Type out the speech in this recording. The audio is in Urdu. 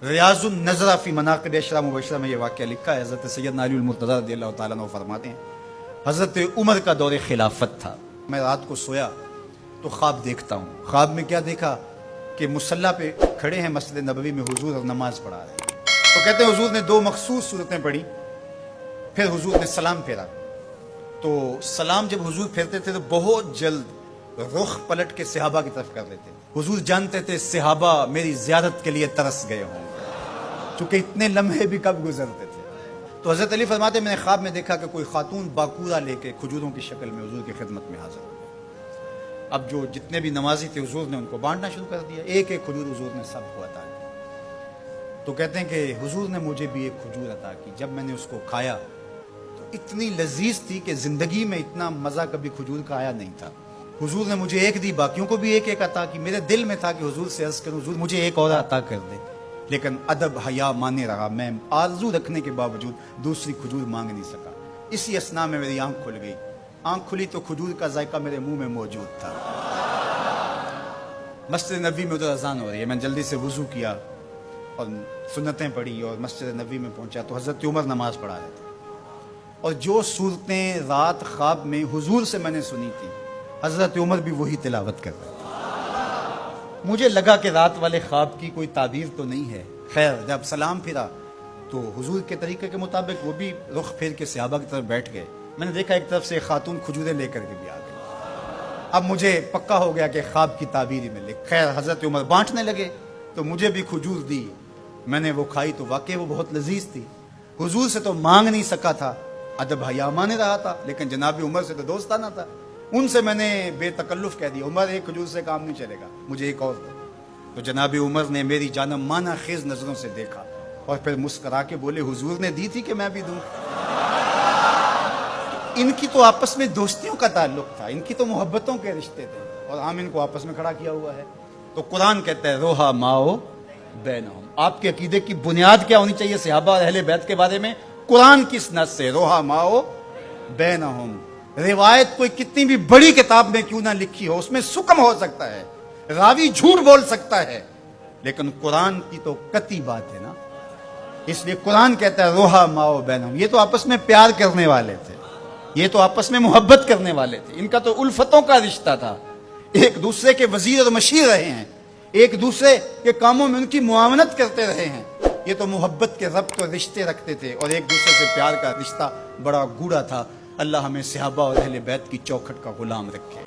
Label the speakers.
Speaker 1: ریاض النظرہ فی مناقب اشرا مبشرہ میں یہ واقعہ لکھا ہے. حضرت سیدنا علی المرتضی رضی اللہ تعالیٰ عنہ فرماتے ہیں حضرت عمر کا دور خلافت تھا. میں رات کو سویا تو خواب دیکھتا ہوں. خواب میں کیا دیکھا کہ مصلی پہ کھڑے ہیں مسجد نبوی میں حضور اور نماز پڑھا رہے ہیں. تو کہتے ہیں حضور نے دو مخصوص صورتیں پڑھی, پھر حضور نے سلام پھیرا. تو سلام جب حضور پھیرتے تھے تو بہت جلد رخ پلٹ کے صحابہ کی طرف کر لیتے. حضور جانتے تھے صحابہ میری زیارت کے لیے ترس گئے ہوں, چونکہ اتنے لمحے بھی کب گزرتے تھے. تو حضرت علی فرماتے ہیں میں نے خواب میں دیکھا کہ کوئی خاتون باکورہ لے کے کھجوروں کی شکل میں حضور کی خدمت میں حاضر ہو. اب جو جتنے بھی نمازی تھے حضور نے ان کو بانٹنا شروع کر دیا. ایک ایک کھجور حضور نے سب کو عطا کی. تو کہتے ہیں کہ حضور نے مجھے بھی ایک کھجور عطا کی. جب میں نے اس کو کھایا تو اتنی لذیذ تھی کہ زندگی میں اتنا مزہ کبھی کھجور کا آیا نہیں تھا. حضور نے مجھے ایک دی, باقیوں کو بھی ایک ایک عطا کی. میرے دل میں تھا کہ حضور سے عرض کروں حضور مجھے ایک اور عطا کر دے, لیکن ادب حیا مانے رہا. میں آرزو رکھنے کے باوجود دوسری کھجور مانگ نہیں سکا. اسی اسنا میں میری آنکھ کھل گئی. آنکھ کھلی تو کھجور کا ذائقہ میرے منہ میں موجود تھا. مسجد نبوی میں ادھر اذان ہو رہی ہے. میں جلدی سے وضو کیا اور سنتیں پڑھی اور مسجد نبوی میں پہنچا تو حضرت عمر نماز پڑھا رہے تھے. اور جو صورتیں رات خواب میں حضور سے میں نے سنی تھی حضرت عمر بھی وہی تلاوت کر رہے تھے. مجھے لگا کہ رات والے خواب کی کوئی تعبیر تو نہیں ہے. خیر جب سلام پھرا تو حضور کے طریقے کے مطابق وہ بھی رخ پھیر کے صحابہ کی طرف بیٹھ گئے. میں نے دیکھا ایک طرف سے خاتون کھجوریں لے کر کے بھی آ گئی. اب مجھے پکا ہو گیا کہ خواب کی تعبیر ہی میں لکھ. خیر حضرت عمر بانٹنے لگے تو مجھے بھی کھجور دی. میں نے وہ کھائی تو واقعی وہ بہت لذیذ تھی. حضور سے تو مانگ نہیں سکا تھا, ادب حیا مانے رہا تھا, لیکن جناب عمر سے تو دوستانہ تھا. ان سے میں نے بے تکلف کہہ دیا عمر ایک کھجور سے کام نہیں چلے گا, مجھے ایک اور دو. تو جناب عمر نے میری جانب مانا خیز نظروں سے دیکھا اور پھر مسکرا کے بولے حضور نے دی تھی کہ میں بھی دوں. ان کی تو آپس میں دوستیوں کا تعلق تھا, ان کی تو محبتوں کے رشتے تھے, اور ہم ان کو آپس میں کھڑا کیا ہوا ہے. تو قرآن کہتا ہے روحا ماؤ بینہم. آپ کے عقیدے کی بنیاد کیا ہونی چاہیے صحابہ اور اہل بیت کے بارے میں؟ قرآن کس نص سے روحا ماؤ بینہم. روایت کوئی کتنی بھی بڑی کتاب میں کیوں نہ لکھی ہو اس میں سکم ہو سکتا ہے, راوی جھوٹ بول سکتا ہے, لیکن قرآن کی تو قطعی بات ہے نا. اس لیے قرآن کہتا ہے روحا ماؤ بینہم. یہ تو آپس میں پیار کرنے والے تھے, یہ تو آپس میں محبت کرنے والے تھے. ان کا تو الفتوں کا رشتہ تھا, ایک دوسرے کے وزیر اور مشیر رہے ہیں, ایک دوسرے کے کاموں میں ان کی معاونت کرتے رہے ہیں. یہ تو محبت کے ربط اور رشتے رکھتے تھے اور ایک دوسرے سے پیار کا رشتہ بڑا گوڑا تھا. اللہ ہمیں صحابہ اور اہل بیت کی چوکھٹ کا غلام رکھے.